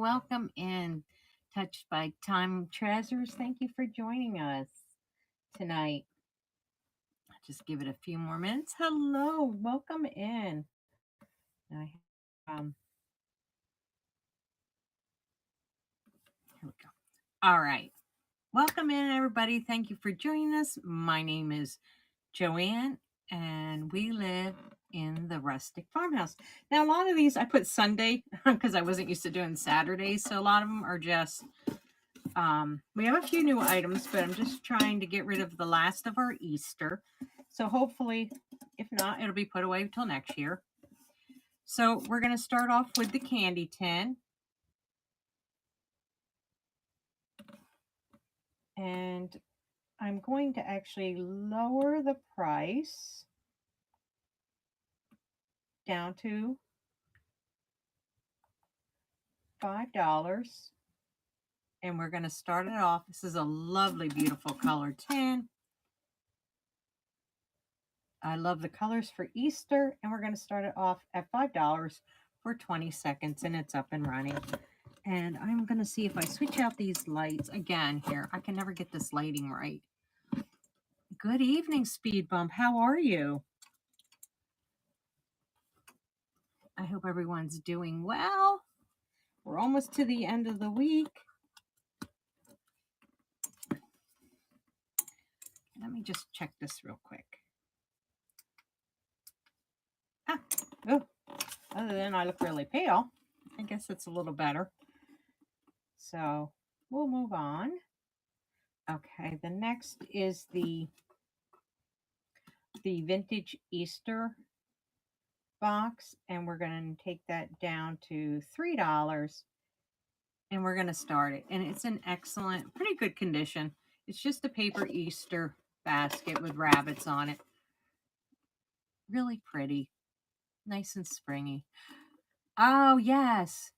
welcome in Touched by Time Treasures. Thank you for joining us tonight. Just give it a few more minutes. Hello, welcome in. I, here we go. All right. Welcome in, everybody. Thank you for joining us. My name is Joanne, and we live in the rustic farmhouse. Now, a lot of these I put Sunday because I wasn't used to doing Saturdays, so a lot of them are just we have a few new items, but I'm just trying to get rid of the last of our Easter. So hopefully, if not, it'll be put away till next year. So we're going to start off with the candy tin. And I'm going to actually lower the price down to $5. And we're going to start it off. This is a lovely, beautiful color tin. I love the colors for Easter, and we're going to start it off at $5 for 20 seconds, and it's up and running. And I'm going to see if I switch out these lights again here. I can never get this lighting right. Good evening, Speed Bump. How are you? I hope everyone's doing well. We're almost to the end of the week. Let me just check this real quick. Other than I look really pale, I guess it's a little better. So we'll move on. Okay, the next is the vintage Easter box, and we're going to take that down to $3, and we're going to start it. And it's in excellent, pretty good condition. It's just a paper Easter basket with rabbits on it. Really pretty, nice and springy. Oh yes,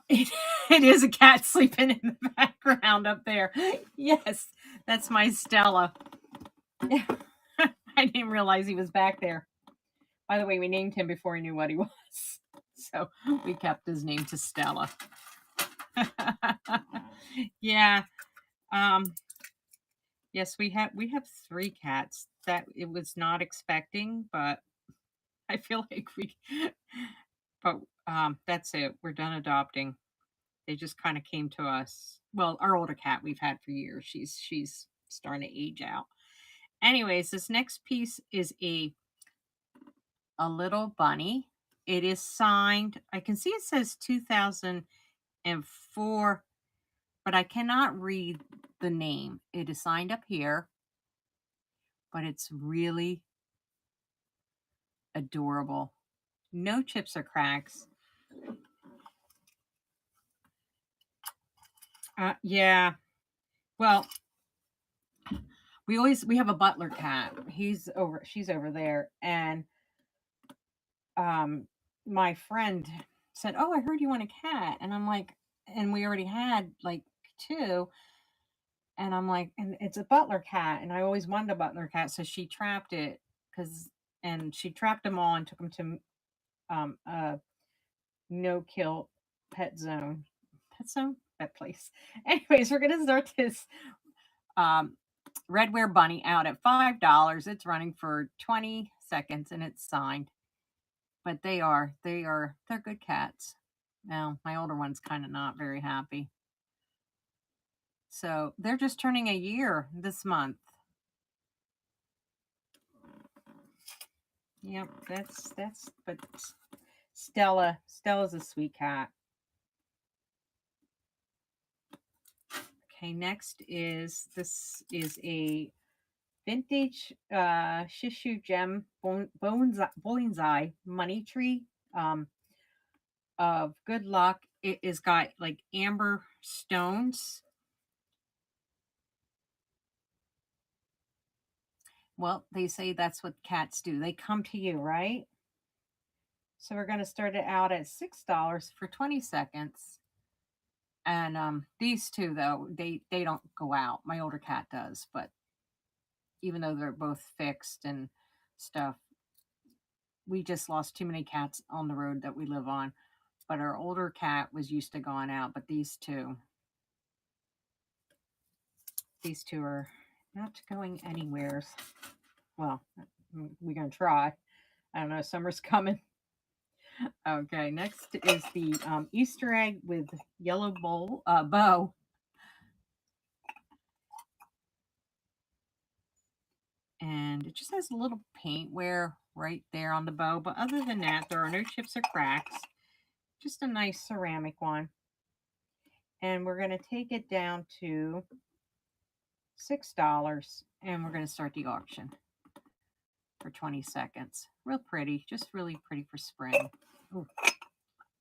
it is a cat sleeping in the background up there. Yes, that's my Stella. I didn't realize he was back there. By the way, we named him before he knew what he was. So we kept his name to Stella. Yeah. Yes, we have 3 cats that it was not expecting, but I feel like but that's it. We're done adopting. They just kind of came to us. Well, our older cat we've had for years. She's starting to age out. Anyways, this next piece is a little bunny. It is signed. I can see it says 2004, but I cannot read the name. It is signed up here, but it's really adorable. No chips or cracks. Yeah. Well, we have a butler cat. She's over there, and my friend said, "Oh, I heard you want a cat," and I'm like, and we already had like 2, and I'm like, and it's a butler cat, and I always wanted a butler cat, so she trapped it and she trapped them all and took them to a no kill pet zone. That place. Anyways, we're gonna start this Red Wear Bunny out at $5. It's running for 20 seconds and it's signed. But they're good cats. Now, my older one's kind of not very happy. So they're just turning a year this month. Yep, but Stella's a sweet cat. Okay, next this is a vintage Shishu Gem Bonsai money tree of good luck. It is got like amber stones. Well, they say that's what cats do. They come to you, right? So we're going to start it out at $6 for 20 seconds. And these two though, they don't go out. My older cat does, but even though they're both fixed and stuff, we just lost too many cats on the road that we live on. but our older cat was used to going out. But these two are not going anywhere. Well, we're gonna try. I don't know. Summer's coming. Okay, next is the Easter egg with yellow bow. And it just has a little paint wear right there on the bow. But other than that, there are no chips or cracks. Just a nice ceramic one. And we're going to take it down to $6. And we're going to start the auction for 20 seconds. Real pretty. Just really pretty for spring. Ooh,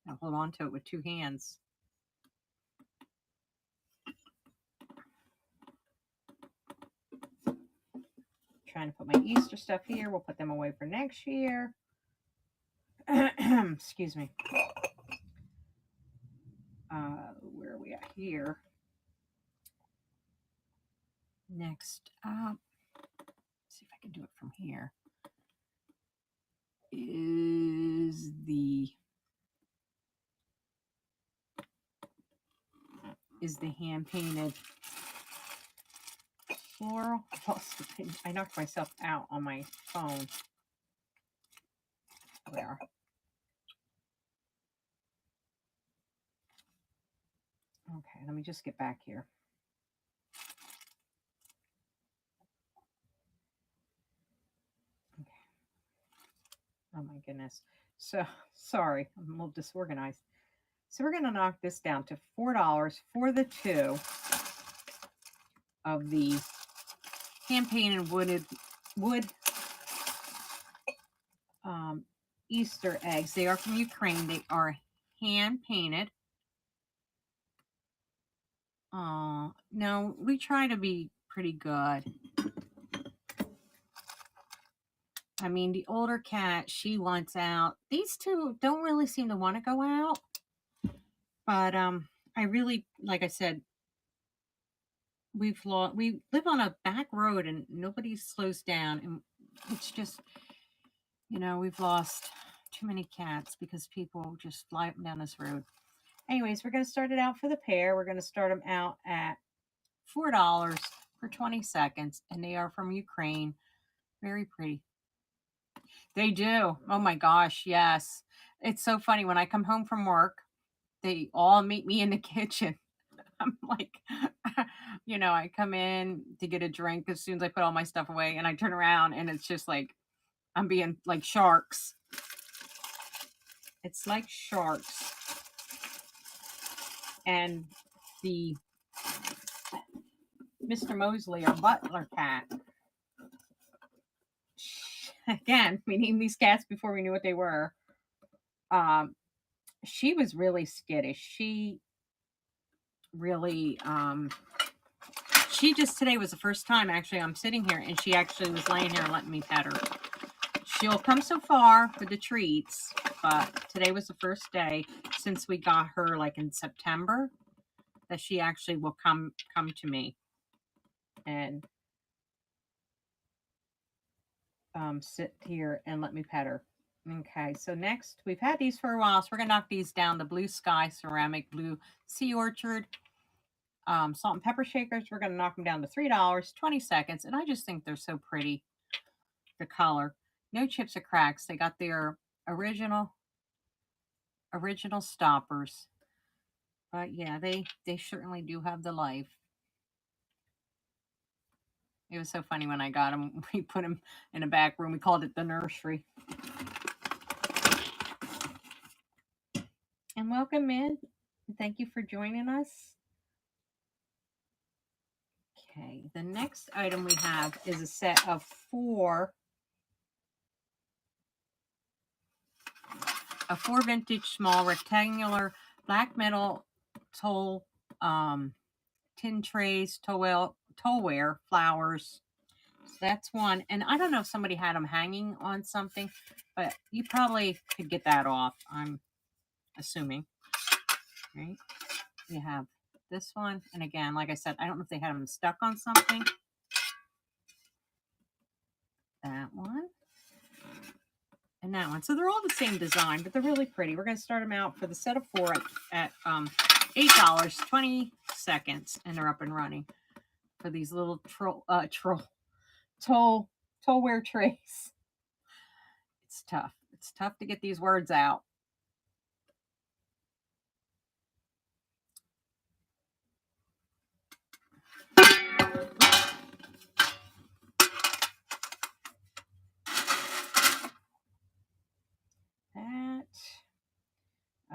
I'll hold on to it with two hands. Trying to put my Easter stuff here. We'll put them away for next year. Excuse me. Where are we at here? Next up, let's see if I can do it from here. Is the hand painted floral. I knocked myself out on my phone. There. Okay, let me just get back here. Okay. Oh my goodness. So sorry, I'm a little disorganized. So we're going to knock this down to $4 for the two of the hand painted wood Easter eggs. They are from Ukraine. They are hand painted. No, we try to be pretty good. I mean, the older cat, she wants out. These two don't really seem to want to go out. But I really, like I said, we live on a back road and nobody slows down. And it's just, we've lost too many cats because people just fly up and down this road. Anyways, we're going to start it out for the pair. We're going to start them out at $4 for 20 seconds. And they are from Ukraine. Very pretty. They do. Oh my gosh, yes. It's so funny. When I come home from work, they all meet me in the kitchen. I'm like, I come in to get a drink as soon as I put all my stuff away, and I turn around and it's just like I'm being like sharks. It's like sharks. And the Mr. Mosley, our butler cat. Again, we named these cats before we knew what they were. She was really skittish. She really she just today was the first time actually I'm sitting here, and she actually was laying here and letting me pet her. She'll come so far with the treats, but today was the first day since we got her like in September that she actually will come to me and sit here and let me pet her. Okay, so next, we've had these for a while, so we're going to knock these down. The Blue Sky Ceramic Blue Sea Orchard salt and pepper shakers. We're going to knock them down to $3, 20 seconds. And I just think they're so pretty, the color. No chips or cracks. They got their original stoppers. But yeah, they certainly do have the life. It was so funny when I got them. We put them in a back room. We called it the nursery. And welcome in. Thank you for joining us. Okay, the next item we have is a set of four vintage small rectangular black metal tin trays, towware, flowers. So that's one. And I don't know if somebody had them hanging on something, but you probably could get that off, I'm assuming. Right? You have this one. And again, like I said, I don't know if they had them stuck on something. That one. and that one. So they're all the same design, but they're really pretty. We're going to start them out for the set of 4 at $8, 20 seconds, and they're up and running for these little tollware trays. It's tough. It's tough to get these words out. That.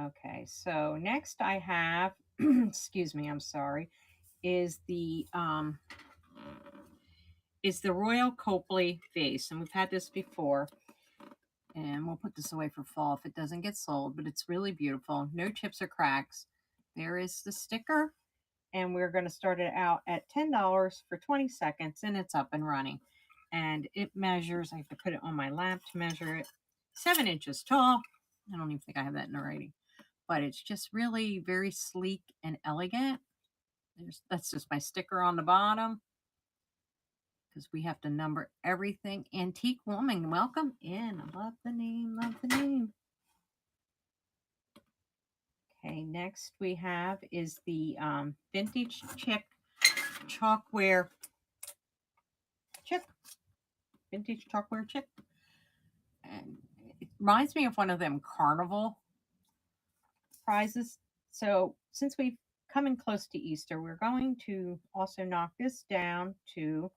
Okay, so next I have, excuse me, I'm sorry, is the Royal Copley vase, and we've had this before, and we'll put this away for fall if it doesn't get sold, but it's really beautiful. No chips or cracks. There is the sticker, and we're going to start it out at $10 for 20 seconds, and it's up and running. And it measures, I have to put it on my lap to measure it, 7 inches tall. I don't even think I have that in the writing, but it's just really very sleek and elegant. That's just my sticker on the bottom, because we have to number everything. Antique Woman, welcome in. I love the name, love the name. Okay, next we have is the Vintage Chick Chalkware Chick. Vintage Chalkware Chick. And it reminds me of one of them carnival prizes. So since we've come in close to Easter, we're going to also knock this down to,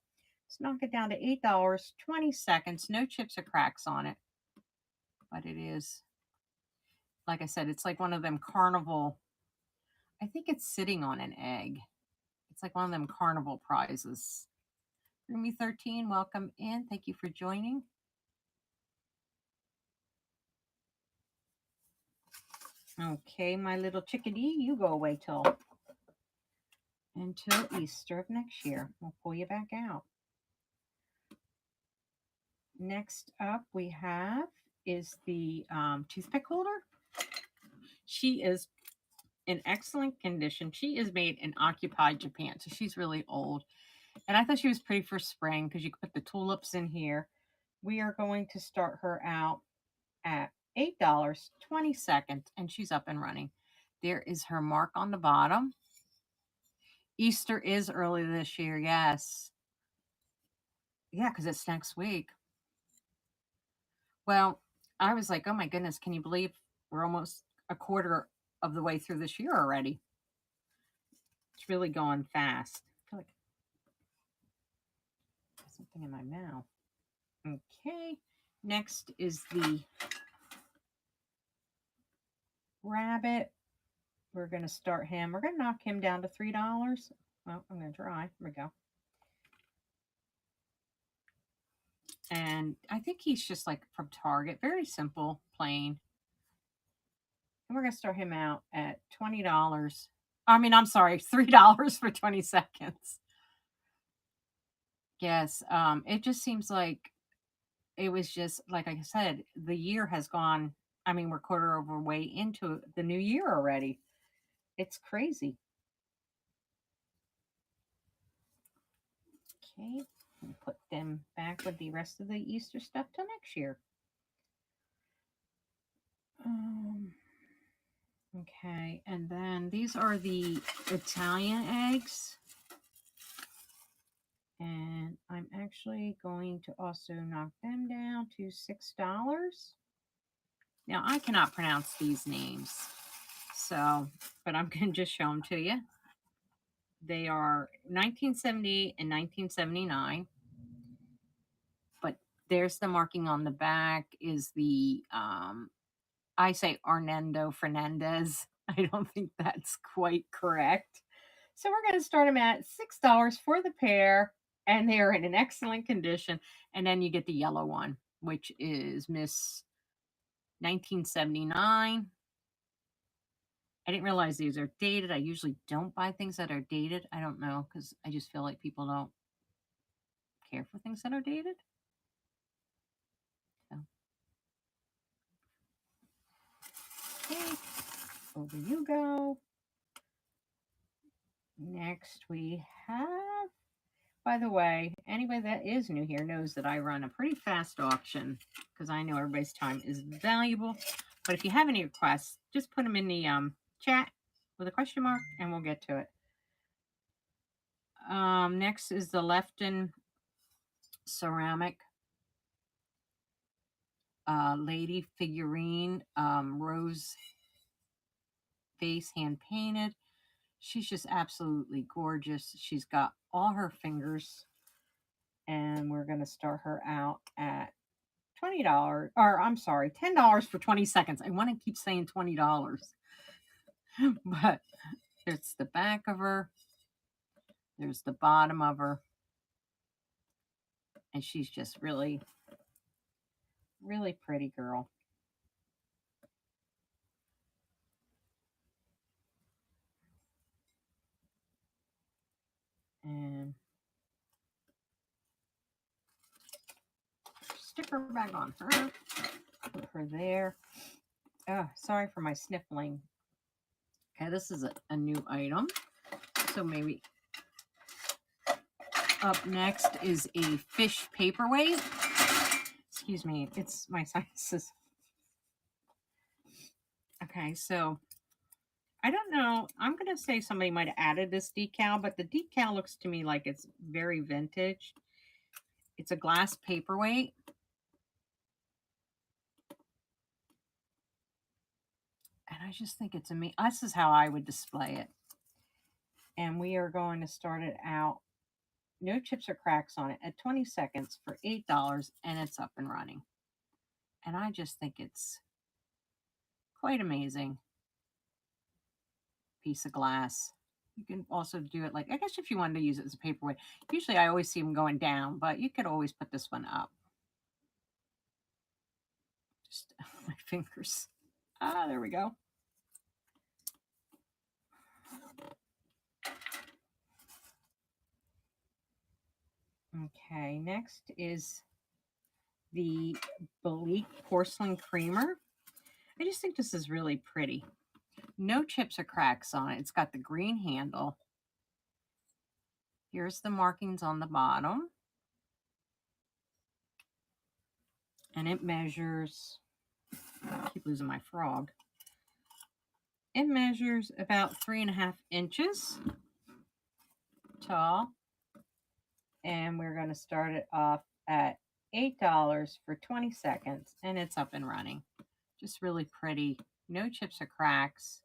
let's knock it down to $8, 20 seconds, no chips or cracks on it. But it is, like I said, it's like one of them carnival, I think it's sitting on an egg. It's like one of them carnival prizes. Roomy 13, welcome in. Thank you for joining. Okay, my little chickadee, you go away until Easter of next year. We'll pull you back out. Next up we have is the toothpick holder. She is in excellent condition. She is made in Occupied Japan, so she's really old. And I thought she was pretty for spring because you could put the tulips in here. We are going to start her out at $8, 20 seconds, and she's up and running. There is her mark on the bottom. Easter is early this year, yes. Yeah, because it's next week. Well, I was like, oh my goodness, can you believe we're almost a quarter of the way through this year already? It's really going fast. I feel like there's something in my mouth. Okay, next is the rabbit. We're going to start him. We're going to knock him down to $3. Well, I'm going to try. Here we go. And I think he's just like from Target. Very simple, plain. And we're going to start him out at $20. I'm sorry, $3 for 20 seconds. Yes, it just seems like it was just, like I said, the year has gone. We're quarter of our way into the new year already. It's crazy. Okay, and put them back with the rest of the Easter stuff till next year. Okay, and then these are the Italian eggs. And I'm actually going to also knock them down to $6. Now, I cannot pronounce these names, but I'm going to just show them to you. They are 1970 and 1979. But there's the marking on the back is the, I say Arnendo Fernandez. I don't think that's quite correct. So we're going to start them at $6 for the pair, and they are in an excellent condition. And then you get the yellow one, which is Miss 1979. I didn't realize these are dated. I usually don't buy things that are dated. I don't know, because I just feel like people don't care for things that are dated. So. Okay, over you go. Next we have By the way, anybody that is new here knows that I run a pretty fast auction because I know everybody's time is valuable. But if you have any requests, just put them in the chat with a question mark and we'll get to it. Next is the Lefton ceramic lady figurine, rose face, hand painted. She's just absolutely gorgeous. She's got all her fingers, and we're going to start her out at $20, or I'm sorry, $10 for 20 seconds. I want to keep saying $20, but it's the back of her, there's the bottom of her, and she's just really, really pretty girl. And sticker bag on her, put her there. Oh, sorry for my sniffling. Okay, this is a new item, so maybe up next is a fish paperweight. Excuse me, it's my sinuses. Okay, so I don't know. I'm going to say somebody might have added this decal, but the decal looks to me like it's very vintage. It's a glass paperweight. And I just think it's amazing. This is how I would display it. And we are going to start it out. No chips or cracks on it at 20 seconds for $8, and it's up and running. And I just think it's quite amazing piece of glass. You can also do it like, I guess if you wanted to use it as a paperweight. Usually I always see them going down, but you could always put this one up. Just my fingers. Ah, there we go. Okay, next is the Belique porcelain creamer. I just think this is really pretty. No chips or cracks on it. It's got the green handle. Here's the markings on the bottom. And it measures, I keep losing my frog. It measures about 3.5 inches tall. And we're going to start it off at $8 for 20 seconds. And it's up and running. Just really pretty. No chips or cracks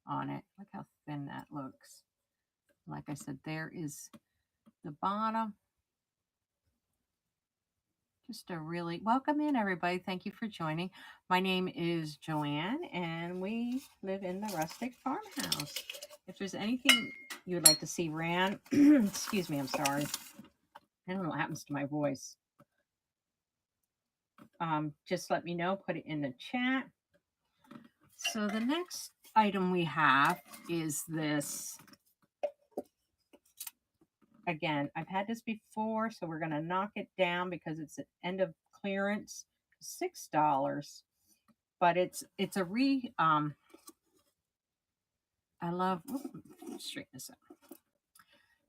on it. Look how thin that looks. Like I said, there is the bottom. Just a really welcome in, everybody. Thank you for joining. My name is Joanne, and we live in the Rustic Farmhouse. If there's anything you would like to see ran, excuse me, I'm sorry. I don't know what happens to my voice. Just let me know. Put it in the chat. So the next item we have is this. Again, I've had this before, so we're going to knock it down because it's at end of clearance, $6. But it's a I love, straighten this up.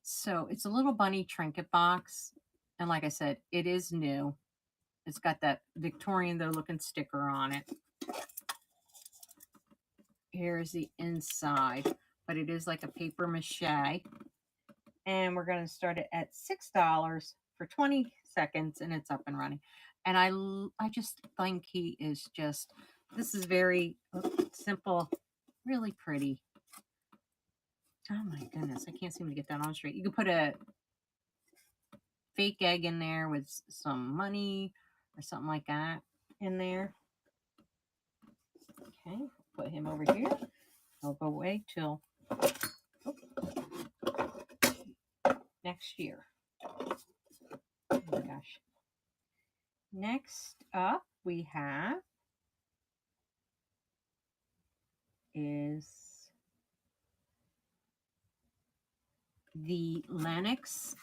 So it's a little bunny trinket box. And like I said, it is new. It's got that Victorian though looking sticker on it. Here's the inside, but it is like a paper mache. And we're going to start it at $6 for 20 seconds, and it's up and running. And I just think he is just, this is very simple, really pretty. Oh my goodness, I can't seem to get that on straight. You could put a fake egg in there with some money or something like that in there. Okay, put him over here. He'll go away till next year. Oh my gosh. Next up we have is the Lenox,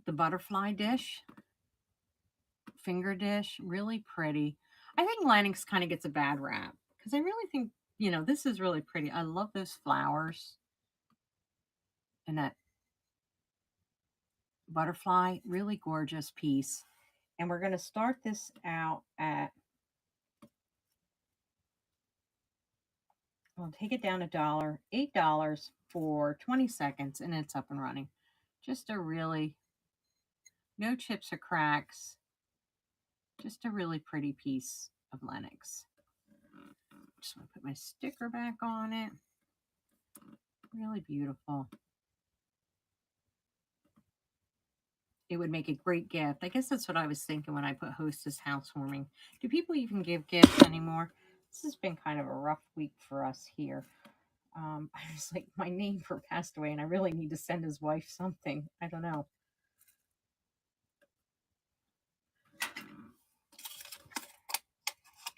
the butterfly dish, finger dish, really pretty. I think Lenox kind of gets a bad rap because I really think, this is really pretty. I love those flowers. And that butterfly, really gorgeous piece. And we're going to start this out at, I'll take it down $8 for 20 seconds, and it's up and running. Just a really, no chips or cracks, just a really pretty piece of Lenox. Just want to put my sticker back on it. Really beautiful. It would make a great gift. I guess that's what I was thinking when I put Hostess Housewarming. Do people even give gifts anymore? This has been kind of a rough week for us here. I was like, my neighbor passed away, and I really need to send his wife something. I don't know.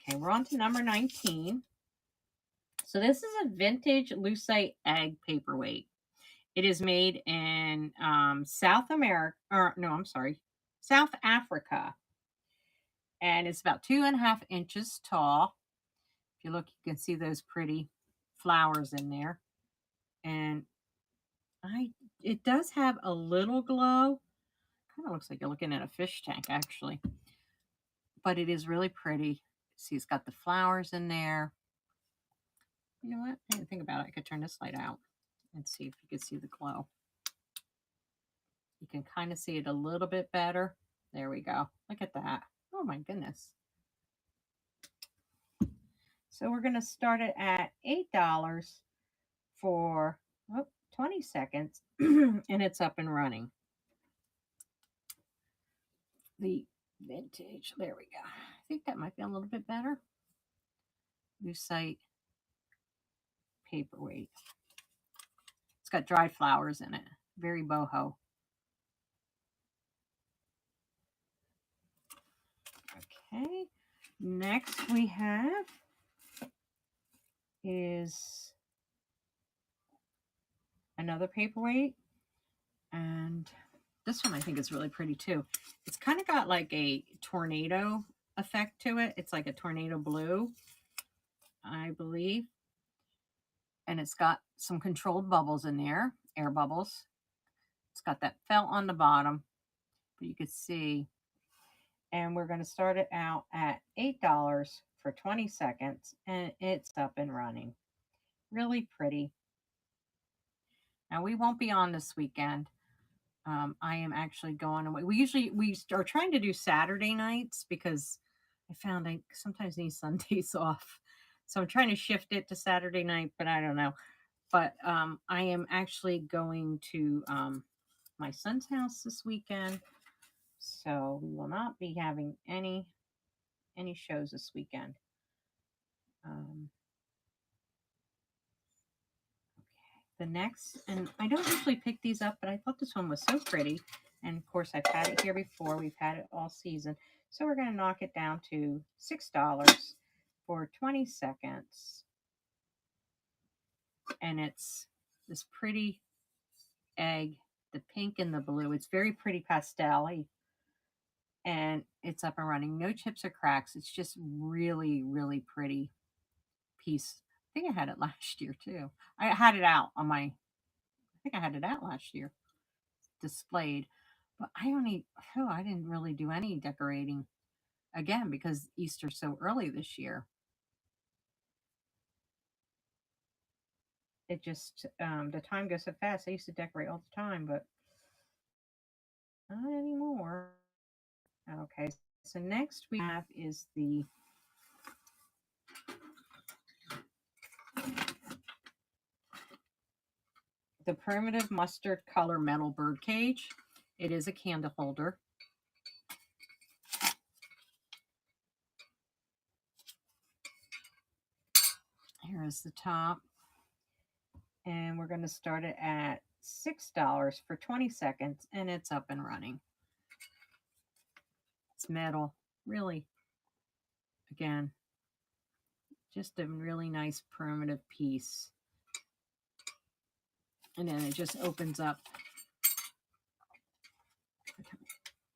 Okay, we're on to number 19. So this is a vintage lucite egg paperweight. It is made in South America, or no, I'm sorry, South Africa. And it's about 2.5 inches tall. If you look, you can see those pretty flowers in there. And it does have a little glow. Kind of looks like you're looking at a fish tank, actually. But it is really pretty. See, it's got the flowers in there. You know what? I didn't think about it. I could turn this light out and see if you could see the glow. You can kind of see it a little bit better. There we go. Look at that. Oh my goodness. So we're going to start it at $8 for 20 seconds, and it's up and running. The vintage, there we go. I think that might be a little bit better. Lucite paperweight. It's got dried flowers in it. Very boho. Okay. Next we have is another paperweight. And this one I think is really pretty too. It's kind of got like a tornado effect to it. It's like a tornado blue, I believe. And it's got some controlled bubbles in there, air bubbles. It's got that felt on the bottom, but you could see. And we're going to start it out at $8 for 20 seconds, and it's up and running. Really pretty. Now, we won't be on this weekend. I am actually going away. We are trying to do Saturday nights because I found I sometimes need Sundays off. So I'm trying to shift it to Saturday night, but I don't know. But I am actually going to my son's house this weekend. So we will not be having any shows this weekend. The next, and I don't usually pick these up, but I thought this one was so pretty. And of course, I've had it here before. We've had it all season. So we're going to knock it down to $6 for 20 seconds. And it's this pretty egg, the pink and the blue. It's very pretty pastel-y. And it's up and running. No chips or cracks. It's just really, really pretty piece. I think I had it last year too. I had it out on my, I think I had it out last year displayed, but I didn't really do any decorating again because Easter's so early this year. It just, the time goes so fast. I used to decorate all the time, but not anymore. Okay, so next we have is the Primitive Mustard Color Metal Bird Cage. It is a candle holder. Here is the top. And we're going to start it at $6 for 20 seconds, and it's up and running. It's metal. Really, again, just a really nice primitive piece. And then it just opens up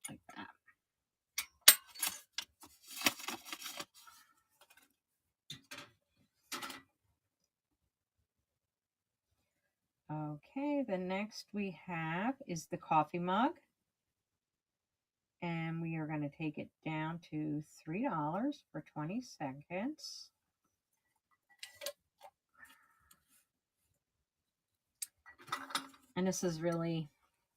like that. Okay, the next we have is the coffee mug. And we are going to take it down to $3 for 20 seconds. And this is really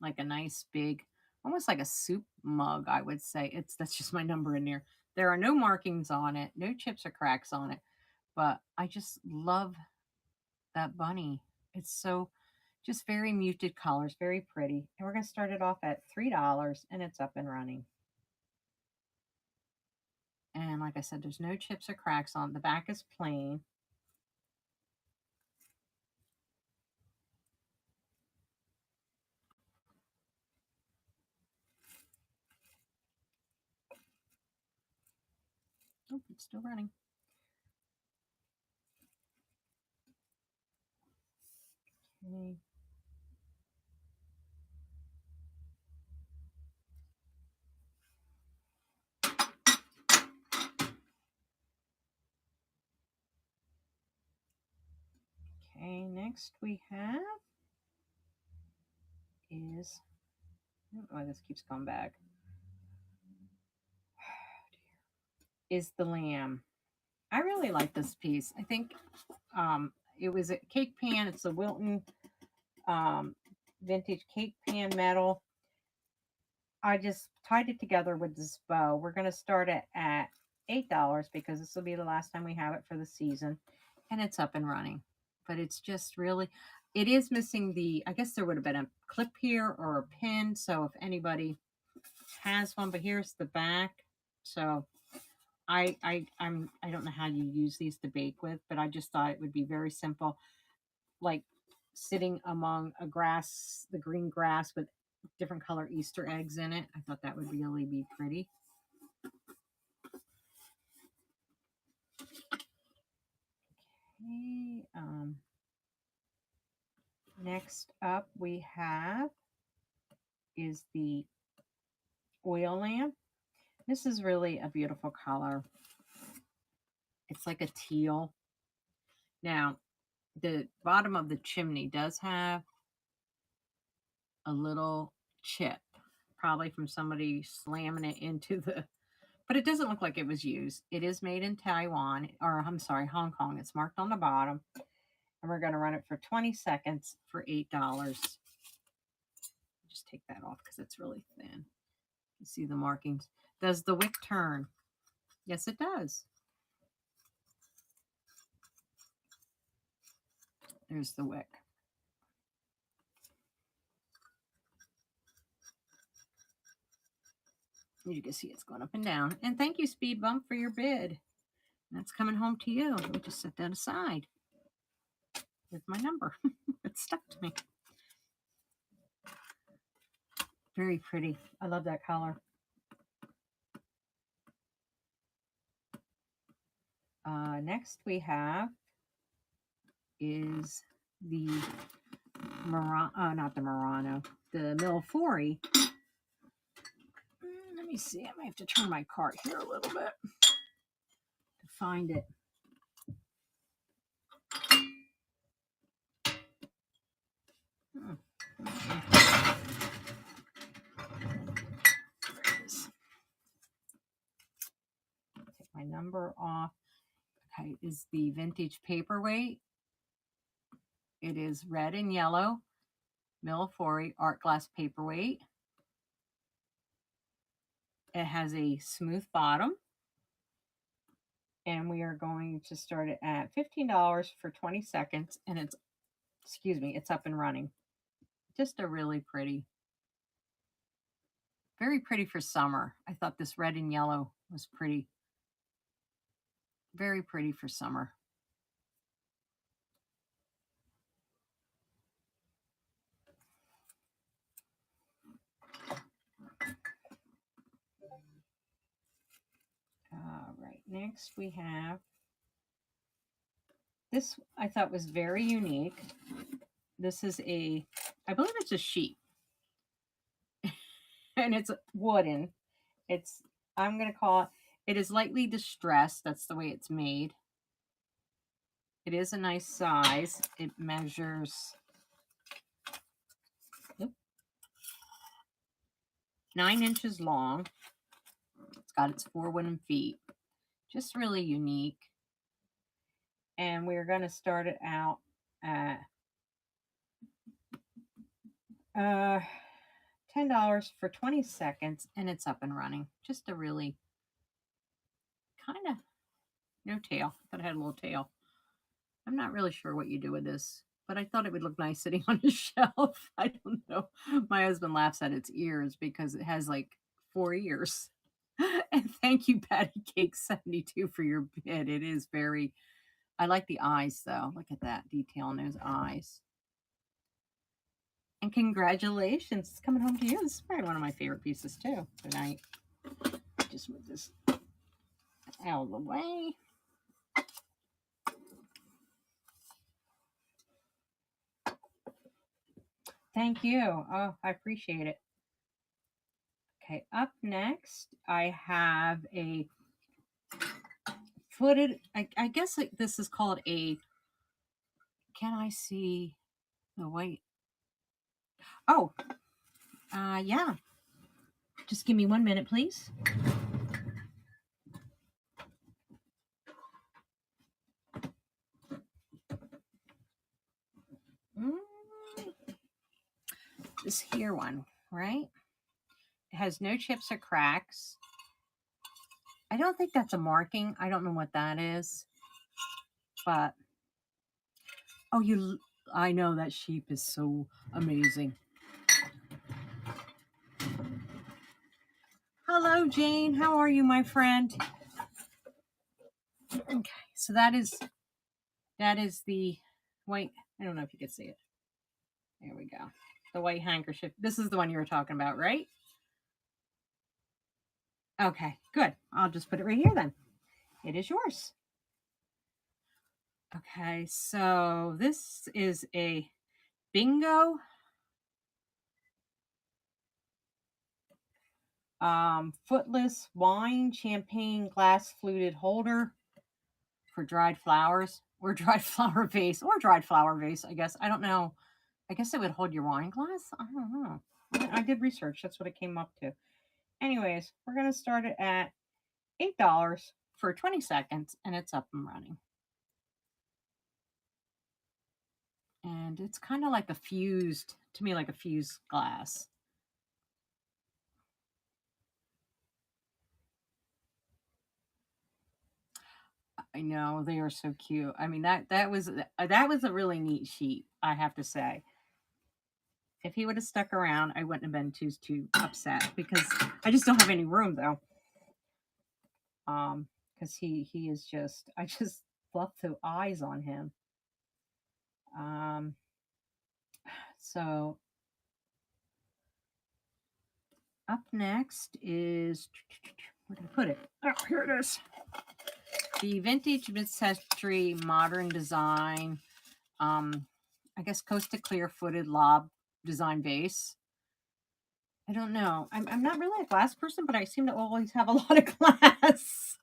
like a nice big, almost like a soup mug, I would say. That's just my number in there. There are no markings on it, no chips or cracks on it, but I just love that bunny. It's so just very muted colors, very pretty. And we're going to start it off at $3 and it's up and running. And like I said, there's no chips or cracks on it. The back is plain. Oh, it's still running. Okay. Okay, next we have is, I don't know why this keeps coming back, is the lamb. I really like this piece. I think it was a cake pan. It's a Wilton um, vintage cake pan metal. I just tied it together with this bow. We're going to start it at $8 because this will be the last time we have it for the season. And it's up and running. But it's just really, it is missing the, I guess there would have been a clip here or a pin. So if anybody has one, but here's the back. So I don't know how you use these to bake with, but I just thought it would be very simple, like sitting among the green grass with different color Easter eggs in it. I thought that would really be pretty. Okay. Next up we have is the oil lamp. This is really a beautiful color. It's like a teal. Now, the bottom of the chimney does have a little chip, probably from somebody slamming it into but it doesn't look like it was used. It is made in Taiwan, or I'm sorry, Hong Kong. It's marked on the bottom. And we're going to run it for 20 seconds for $8. Just take that off because it's really thin. You see the markings. Does the wick turn? Yes, it does. There's the wick. You can see it's going up and down. And thank you, Speed Bump, for your bid. That's coming home to you. Let me just set that aside. With my number. It stuck to me. Very pretty. I love that color. Next we have is the not the Murano, the Millefiori. Let me see. I might have to turn my cart here a little bit to find it. Take my number off. Okay, is the vintage paperweight. It is red and yellow. Millefiori art glass paperweight. It has a smooth bottom. And we are going to start it at $15 for 20 seconds. And it's up and running. Just a really pretty, very pretty for summer. I thought this red and yellow was pretty. Very pretty for summer. All right, next we have this. I thought was very unique. This is I believe it's a sheep. And it's wooden. I'm going to call it is lightly distressed. That's the way it's made. It is a nice size. It measures 9 inches long. It's got its 4 wooden feet. Just really unique. And we're going to start it out at $10 for 20 seconds, and it's up and running. Just a really kind of no tail. I thought it had a little tail. I'm not really sure what you do with this, but I thought it would look nice sitting on a shelf. I don't know. My husband laughs at its ears because it has like 4 ears. And thank you, Patty Cake 72, for your bid. It is very, I like the eyes though. Look at that detail in those eyes. And congratulations, it's coming home to you. This is probably one of my favorite pieces too tonight. Just move this out of the way. Thank you. Oh, I appreciate it. Okay, up next, I have a footed, I guess this is called a, can I see the white? Oh, yeah. Just give me 1 minute, please. This here one, right? It has no chips or cracks. I don't think that's a marking. I don't know what that is. But, oh, I know that sheep is so amazing. Hello, Jane. How are you, my friend? Okay, so that is the white. I don't know if you can see it. There we go. The white handkerchief. This is the one you were talking about, right? Okay, good. I'll just put it right here then. It is yours. Okay, so this is a bingo. Footless wine champagne glass fluted holder for dried flowers or dried flower vase, I guess. I don't know. I guess it would hold your wine glass. I don't know. I did research. That's what it came up to. Anyways, we're going to start it at $8 for 20 seconds, and it's up and running. And it's kind of like a fused, to me, like a fused glass. I know, they are so cute. I mean, that was a really neat sheet, I have to say. If he would have stuck around, I wouldn't have been too upset because I just don't have any room though. Because he is just, I just love the eyes on him. So up next is, where did I put it? Oh, here it is. The vintage mid-century modern design, I guess Costa Clear footed lob design vase. I don't know. I'm not really a glass person, but I seem to always have a lot of glass.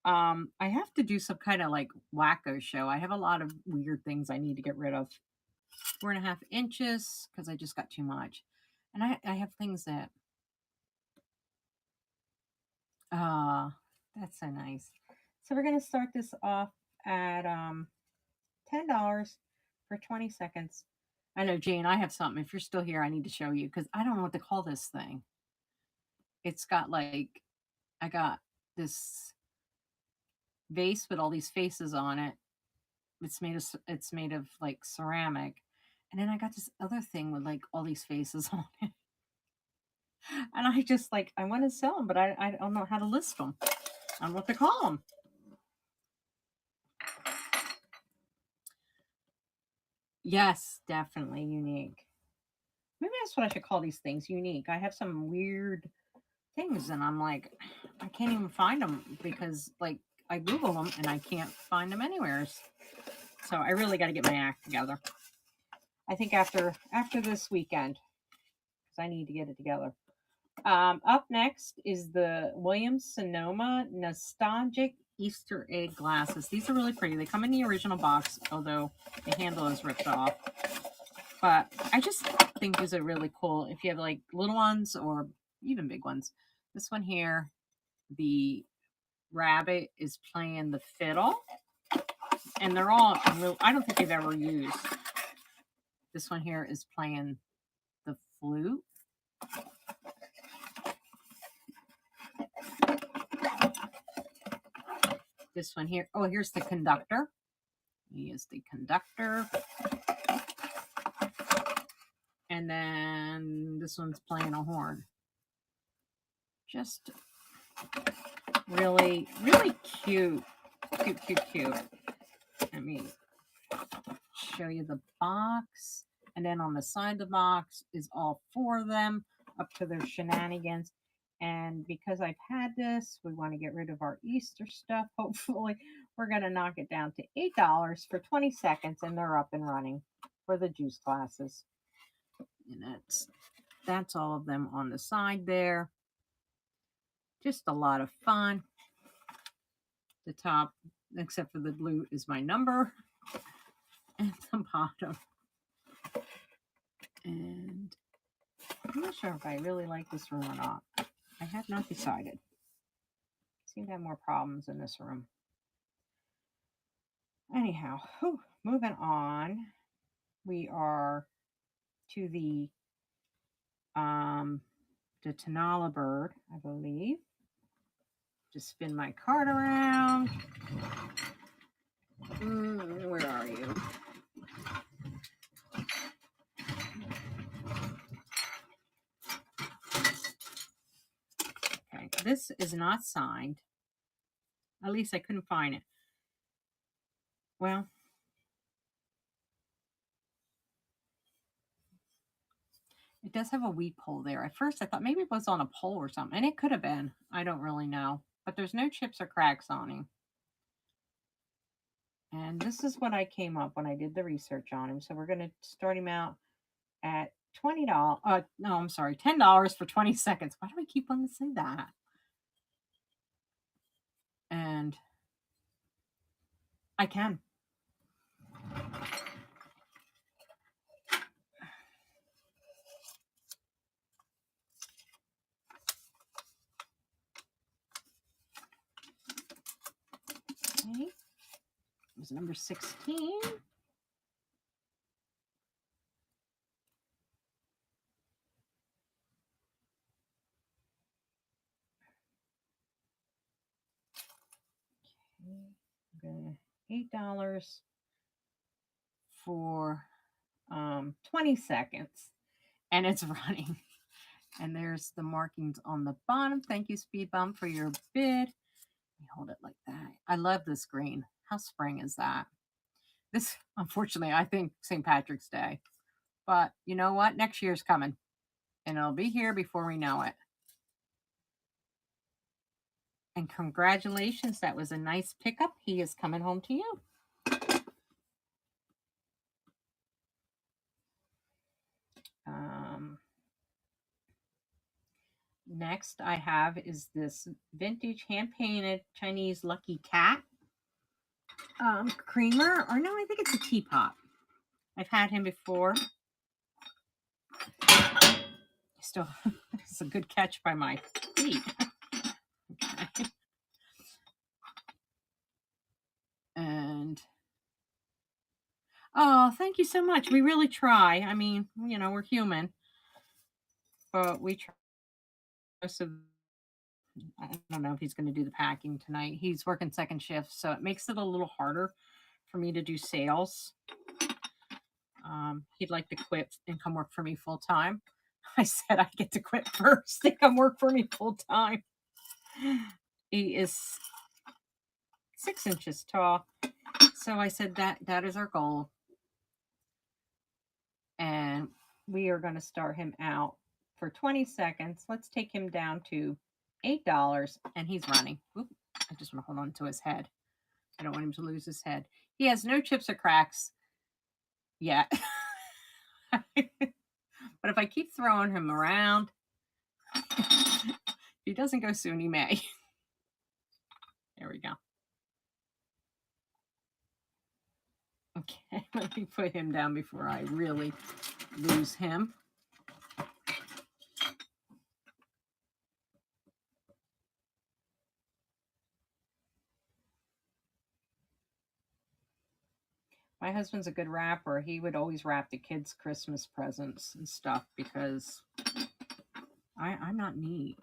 I have to do some kind of like wacko show. I have a lot of weird things I need to get rid of. 4.5 inches because I just got too much. And I have things that, that's so nice. So we're going to start this off at $10 for 20 seconds. I know, Jane, I have something. If you're still here, I need to show you because I don't know what to call this thing. It's got like, I got this vase with all these faces on it. It's made of like ceramic. And then I got this other thing with like all these faces on it. And I just like, I want to sell them, but I don't know how to list them. I don't know what to call them. Yes, definitely unique. Maybe that's what I should call these things, unique. I have some weird things and I'm like, I can't even find them because like I Google them and I can't find them anywhere. So I really got to get my act together. I think after this weekend, because I need to get it together. Up next is the Williams Sonoma Nostalgic Easter egg glasses. These are really pretty. They come in the original box, although the handle is ripped off. But I just think these are really cool if you have like little ones or even big ones. This one here, the rabbit is playing the fiddle, and they're all real. I don't think they've ever used. This one here is playing the flute. This one here, oh, here's the conductor. He is the conductor. And then this one's playing a horn. Just really, really cute. Cute, cute, cute. Let me show you the box. And then on the side of the box is all four of them up to their shenanigans. And because I've had this, we want to get rid of our Easter stuff. Hopefully, we're going to knock it down to $8 for 20 seconds, and they're up and running for the juice glasses. And that's all of them on the side there. Just a lot of fun. The top, except for the blue, is my number. And the bottom. And I'm not sure if I really like this room or not. I have not decided. Seem to have more problems in this room. Anyhow, moving on. We are to the Tanala bird, I believe. Just spin my card around. Where are you? Okay, this is not signed. At least I couldn't find it. Well, it does have a wheat pole there. At first, I thought maybe it was on a pole or something, and it could have been. I don't really know. But there's no chips or cracks on him. And this is what I came up when I did the research on him. So we're going to start him out at $20. No, I'm sorry, $10 for 20 seconds. Why do I keep wanting to say that? And I can. Okay. It was number 16. $8 for 20 seconds, and it's running. And there's the markings on the bottom. Thank you, Speed Bump, for your bid. Let me hold it like that. I love this green. How spring is that? This, unfortunately, I think St. Patrick's Day. But you know what? Next year's coming, and it'll be here before we know it. And congratulations. That was a nice pickup. He is coming home to you. Next I have is this vintage hand-painted Chinese Lucky Cat creamer. Or no, I think it's a teapot. I've had him before. Still, it's a good catch by my feet. Okay. And oh, thank you so much. We really try. I mean, you know, we're human, but we try. So I don't know if he's going to do the packing tonight. He's working second shift, so it makes it a little harder for me to do sales. He'd like to quit and come work for me full time. I said I get to quit first and come work for me full time. He is 6 inches tall, so I said that is our goal, and we are going to start him out for 20 seconds. Let's take him down to $8, and he's running. Oop, I just want to hold on to his head. I don't want him to lose his head. He has no chips or cracks yet. But if I keep throwing him around, if he doesn't go soon, he may. There we go. Okay, let me put him down before I really lose him. My husband's a good wrapper. He would always wrap the kids' Christmas presents and stuff because I'm not neat.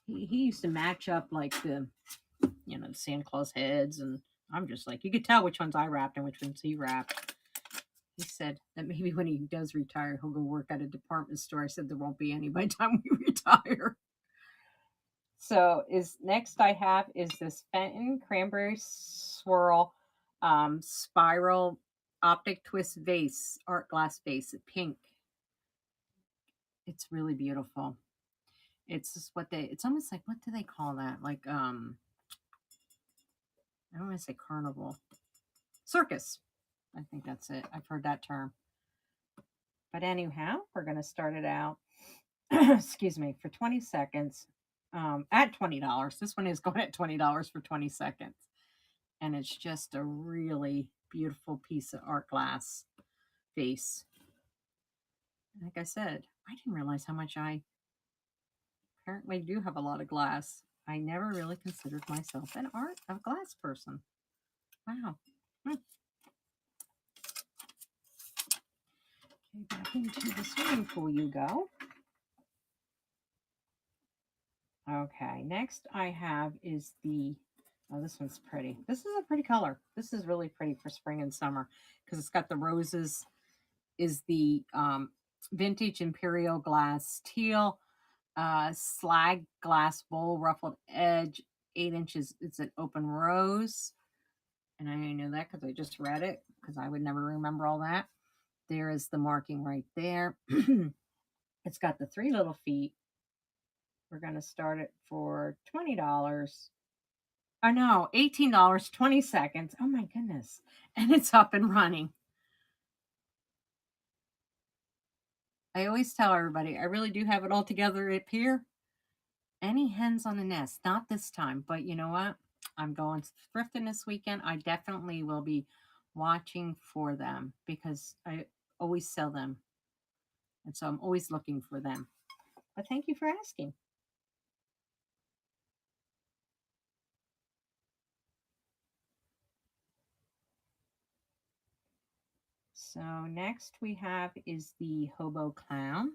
He used to match up like the Santa Claus heads, and I'm just like, you could tell which ones I wrapped and which ones he wrapped. He said that maybe when he does retire, he'll go work at a department store. I said there won't be any by the time we retire. So is next I have is this Fenton Cranberry Swirl Spiral Optic Twist Vase, art glass vase, pink. It's really beautiful. It's just it's almost like, what do they call that? Like, I don't want to say carnival. Circus. I think that's it. I've heard that term. But anyhow, we're going to start it out, excuse me, for 20 seconds at $20. This one is going at $20 for 20 seconds. And it's just a really beautiful piece of art glass vase. Like I said, I didn't realize how much I apparently do have a lot of glass. I never really considered myself an art of glass person. Wow. Okay, back into the swimming pool you go. Okay, next I have is oh, this one's pretty. This is a pretty color. This is really pretty for spring and summer because it's got the roses. Is the vintage imperial glass teal slag glass bowl, ruffled edge, 8 inches. It's an open rose. And I know that because I just read it because I would never remember all that. There is the marking right there. It's got the 3 little feet. We're going to start it for $20. Oh no, $18, 20 seconds. Oh my goodness. And it's up and running. I always tell everybody, I really do have it all together up here. Any hens on the nest? Not this time, but you know what? I'm going thrifting this weekend. I definitely will be watching for them because I always sell them. And so I'm always looking for them. But thank you for asking. So next we have is the Hobo Clown.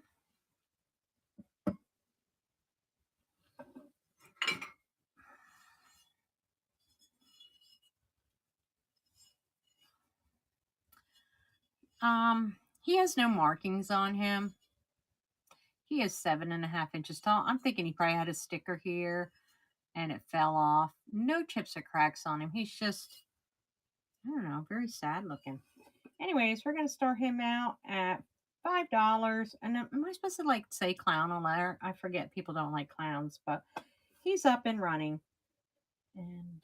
He has no markings on him. He is 7.5 inches tall. I'm thinking he probably had a sticker here and it fell off. No chips or cracks on him. He's just, I don't know, very sad looking. Anyways, we're gonna start him out at $5. And am I supposed to like say clown on there? I forget. People don't like clowns, but he's up and running. And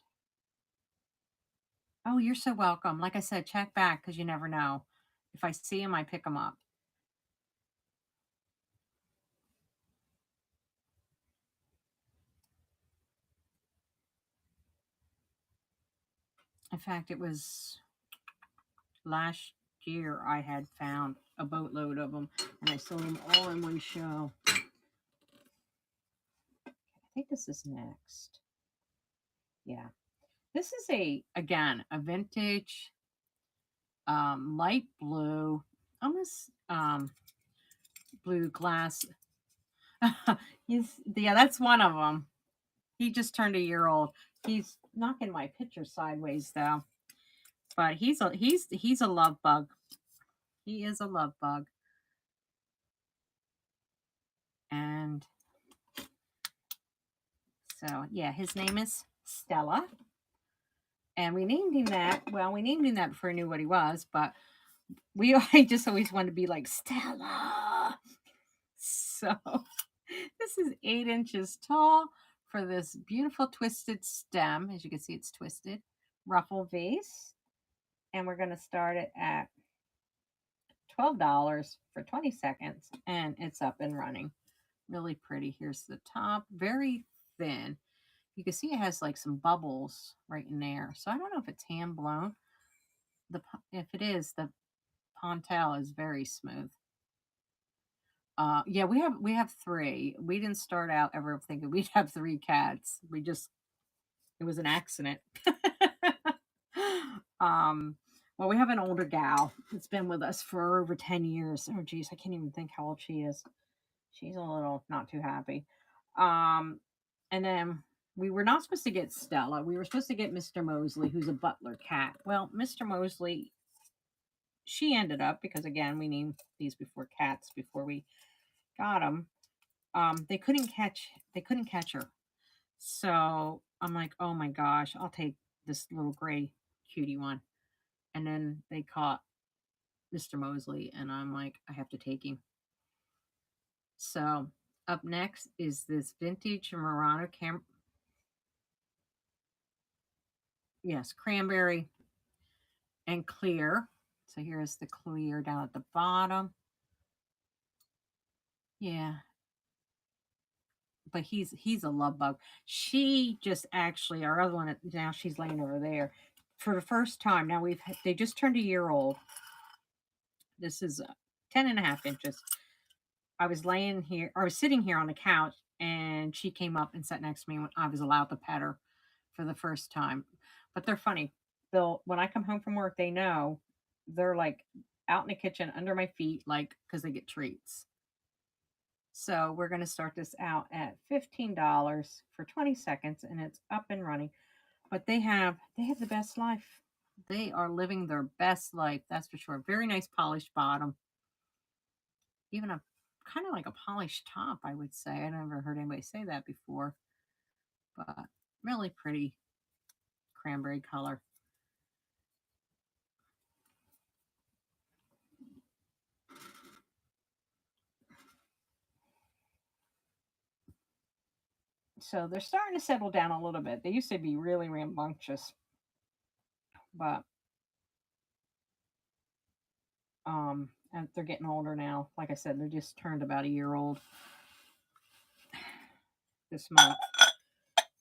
oh, you're so welcome. Like I said, check back because you never know. If I see him, I pick him up. In fact, it was last year I had found a boatload of them and I sold them all in one show. I think this is next. Yeah. This is again, a vintage light blue, almost blue glass. Yeah, that's one of them. He just turned a year old. He's knocking my picture sideways though. But he's a love bug. He is a love bug. And so yeah, his name is Stella. And we named him that. Well, we named him that before I knew what he was, but I just always wanted to be like Stella. So this is 8 inches tall for this beautiful twisted stem. As you can see, it's twisted. Ruffle vase. And we're going to start it at $12 for 20 seconds. And it's up and running. Really pretty. Here's the top. Very thin. You can see it has like some bubbles right in there. So I don't know if it's hand blown. if it is, the Pontel is very smooth. Yeah, we have three. We didn't start out ever thinking we'd have three cats. It was an accident. um, well, we have an older gal that's been with us for over 10 years. Oh, geez, I can't even think how old she is. She's a little not too happy. Um, and then we were not supposed to get Stella. We were supposed to get Mr. Mosley, who's a butler cat. Well, Mr. Mosley, she ended up because again we named these before cats before we got them. They couldn't catch her. So I'm like, oh my gosh, I'll take this little gray cutie one. And then they caught Mr. Mosley, and I'm like, I have to take him. So up next is this vintage Murano yes, cranberry and clear. So here's the clear down at the bottom. Yeah, but he's a love bug. She just actually our other one now she's laying over there for the first time. Now they just turned a year old. This is 10 and a half inches. I was sitting here on the couch and she came up and sat next to me when I was allowed to pet her for the first time. But they're funny. When I come home from work, they know they're like out in the kitchen under my feet, like because they get treats. So we're going to start this out at $15 for 20 seconds and it's up and running. But they have the best life. They are living their best life, that's for sure. Very nice polished bottom. Even a kind of like a polished top, I would say. I never heard anybody say that before. But really pretty cranberry color. So they're starting to settle down a little bit. They used to be really rambunctious, but and they're getting older now. Like I said, they just turned about a year old this month.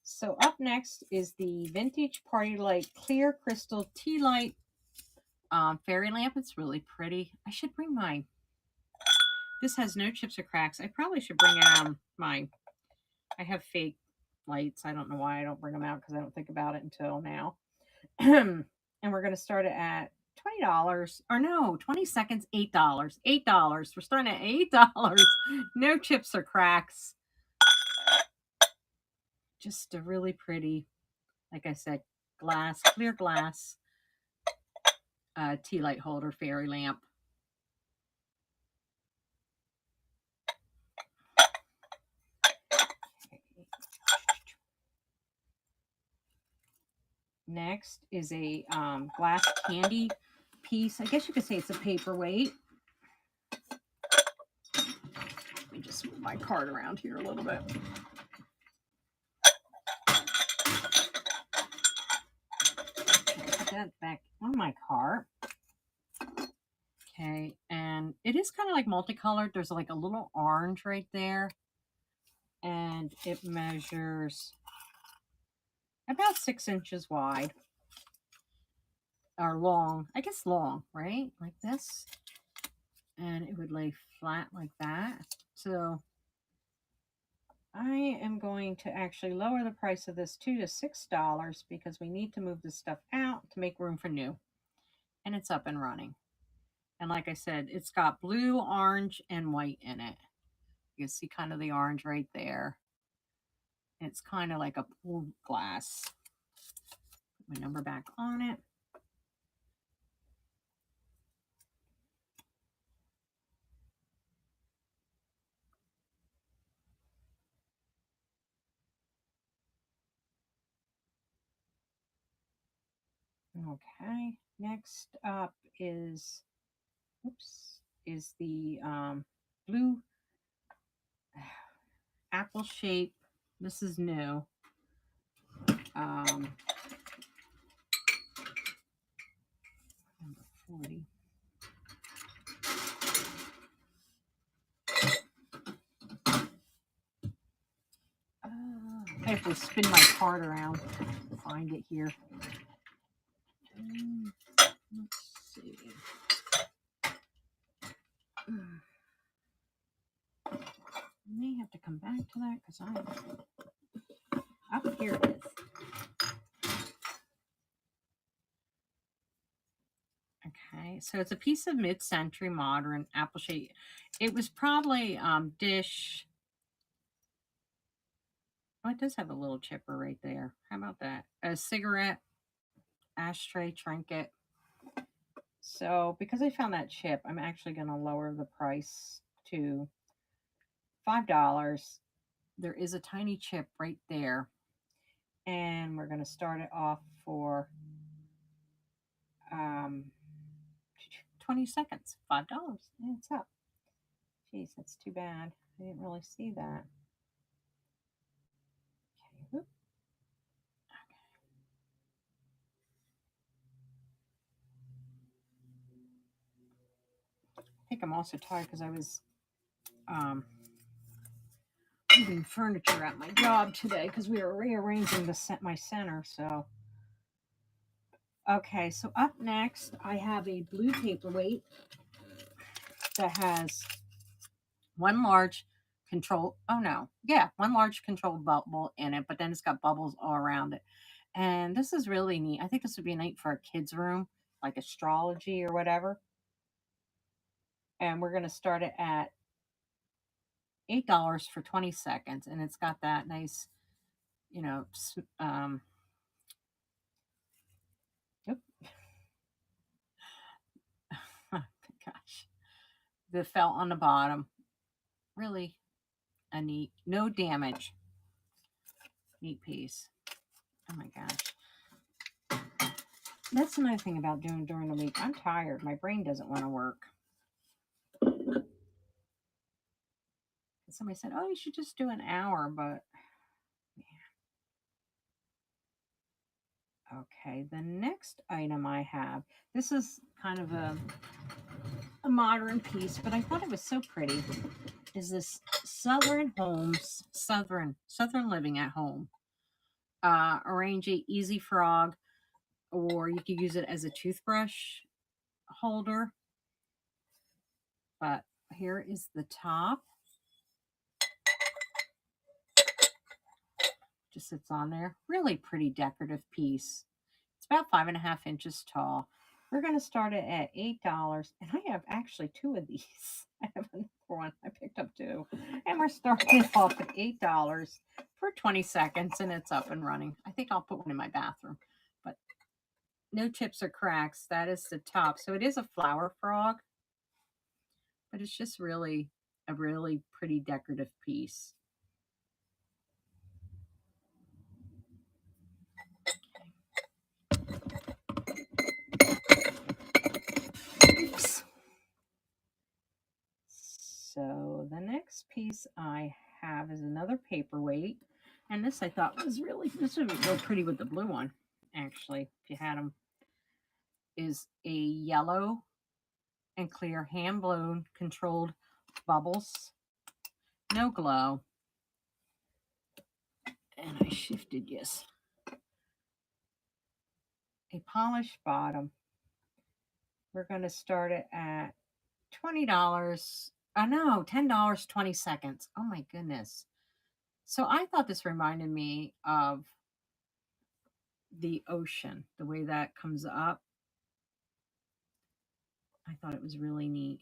So up next is the Vintage Party Light Clear Crystal Tea Light fairy lamp. It's really pretty. I should bring my. This has no chips or cracks. I probably should bring my. I have fake lights. I don't know why I don't bring them out because I don't think about it until now. And we're going to start it at $20 or no, 20 seconds, $8. $8. We're starting at $8. No chips or cracks. Just a really pretty, like I said, clear glass tea light holder fairy lamp. Next is a glass candy piece. I guess you could say it's a paperweight. Let me just move my card around here a little bit. Put that back on my cart. Okay, and it is kind of like multicolored. There's like a little orange right there. And it measures about 6 inches wide. Or long. I guess long, right? Like this. And it would lay flat like that. So I am going to actually lower the price of this to $6 because we need to move this stuff out to make room for new. And it's up and running. And like I said, it's got blue, orange, and white in it. You can see kind of the orange right there. It's kind of like a pool glass. Put my number back on it. Okay, next up is the blue apple shape. This is new. Number 40. I have to spin my card around to find it here. Let's come back to that because I up here it is. Okay, so it's a piece of mid-century modern apple shade. It was probably dish. Oh, it does have a little chipper right there. How about that? A cigarette ashtray trinket. So because I found that chip, I'm actually going to lower the price to $5. There is a tiny chip right there, and we're going to start it off for um, 20 seconds. $5. Yeah, it's up. Jeez, that's too bad. I didn't really see that. Okay. I think I'm also tired because I was um, moving furniture at my job today because we were rearranging my center. So, okay. So up next, I have a blue paperweight that has one large control. Oh no, yeah, one large controlled bubble in it, but then it's got bubbles all around it. And this is really neat. I think this would be neat for a kid's room, like astrology or whatever. And we're going to start it at $8 for 20 seconds. And it's got that nice, you know, oop, oh gosh, the felt on the bottom. Really a neat, no damage, neat piece. Oh my gosh. That's another thing about doing during the week. I'm tired. My brain doesn't want to work. Somebody said, "Oh, you should just do an hour," but yeah. Okay, the next item I have. This is kind of a modern piece, but I thought it was so pretty. Is this Southern Homes, Southern Living at Home. Arrange a easy frog, or you could use it as a toothbrush holder. But here is the top. Just sits on there. Really pretty decorative piece. It's about 5.5 inches tall. We're going to start it at $8. And I have actually two of these. I have another one. I picked up two. And we're starting it off at $8 for 20 seconds and it's up and running. I think I'll put one in my bathroom. But no chips or cracks. That is the top. So it is a flower frog. But it's just really a really pretty decorative piece. Oops. So the next piece I have is another paperweight. And this I thought was this would go pretty with the blue one, actually, if you had them. Is a yellow and clear hand blown controlled bubbles. No glow. And I shifted, yes. A polished bottom. We're going to start it at $20. Oh no, $10, 20 seconds. Oh my goodness. So I thought this reminded me of the ocean, the way that comes up. I thought it was really neat.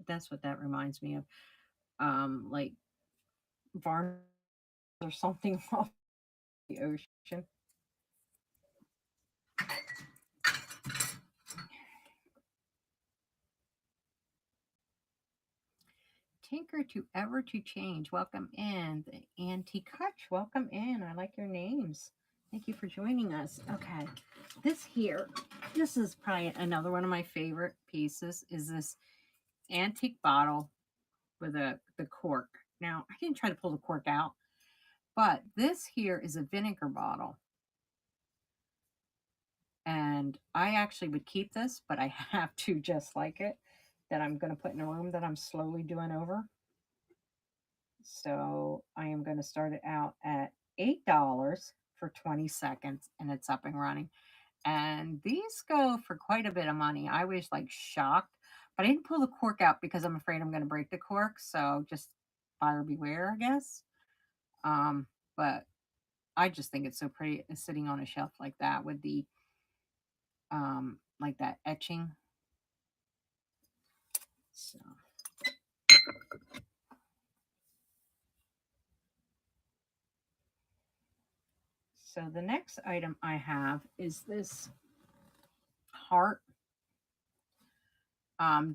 That's what that reminds me of. Like Varn or something off the ocean. Tinker to ever to change. Welcome in. The Antique Hutch. Welcome in. I like your names. Thank you for joining us. Okay. This is probably another one of my favorite pieces, is this antique bottle with the cork. Now, I didn't try to pull the cork out, but this here is a vinegar bottle. And I actually would keep this, but I have two just like it that I'm going to put in a room that I'm slowly doing over. So I am going to start it out at $8 for 20 seconds and it's up and running. And these go for quite a bit of money. I was like shocked, but I didn't pull the cork out because I'm afraid I'm going to break the cork. So just buyer beware, I guess. But I just think it's so pretty sitting on a shelf like that with the like that etching. So the next item I have is this heart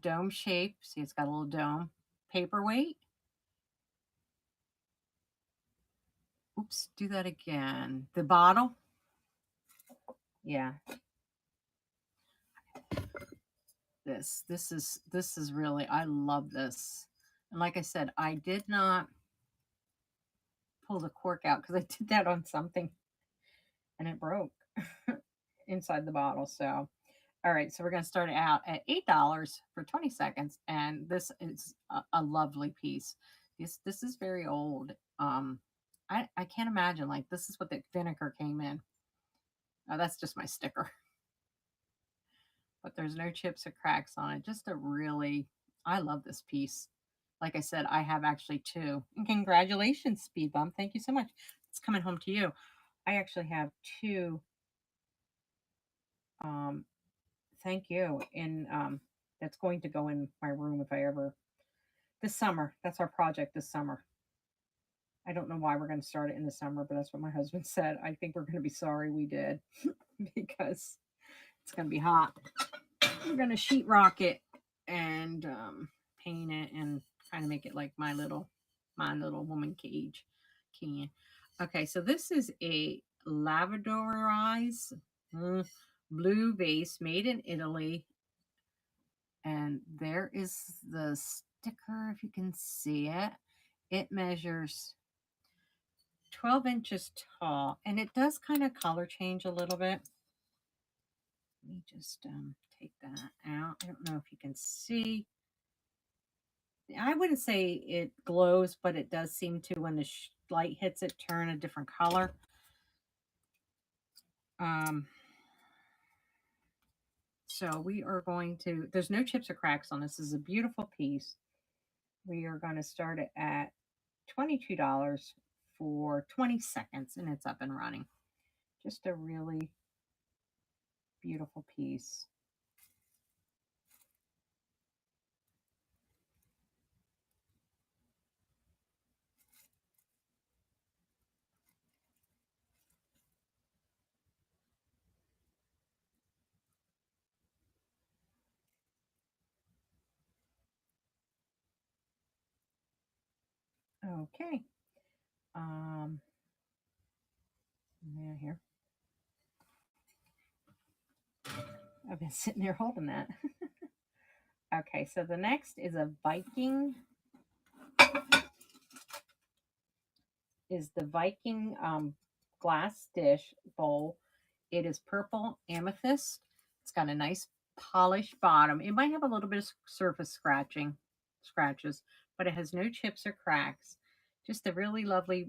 dome shape. See, it's got a little dome paperweight. Oops, do that again. The bottle. Yeah. This is really, I love this. And like I said, I did not pull the cork out because I did that on something and it broke inside the bottle. So all right, so we're going to start it out at $8 for 20 seconds, and this is a lovely piece. This is very old. I can't imagine, like, this is what the vinegar came in. That's just my sticker, but there's no chips or cracks on it. Just a really, I love this piece. Like I said, I have actually two. And congratulations, Speed Bump. Thank you so much. It's coming home to you. I actually have two. Um, thank you. In that's going to go in my room if I ever this summer. That's our project this summer. I don't know why we're going to start it in the summer, but that's what my husband said. I think we're going to be sorry we did because it's going to be hot. We're going to sheetrock it and paint it and kind of make it like my little woman cage can. Okay, so this is a lavadorized blue vase made in Italy. And there is the sticker, if you can see it. It measures 12 inches tall, and it does kind of color change a little bit. Let me just take that out. I don't know if you can see. I wouldn't say it glows, but it does seem to, when the light hits it, turn a different color. So we are going to, there's no chips or cracks on this. This is a beautiful piece. We are going to start it at $22 for 20 seconds, and it's up and running. Just a really beautiful piece. Okay. Yeah, here. I've been sitting there holding that. Okay, so the next is a Viking. Is the Viking glass dish bowl. It is purple amethyst. It's got a nice polished bottom. It might have a little bit of surface scratches, but it has no chips or cracks. Just a really lovely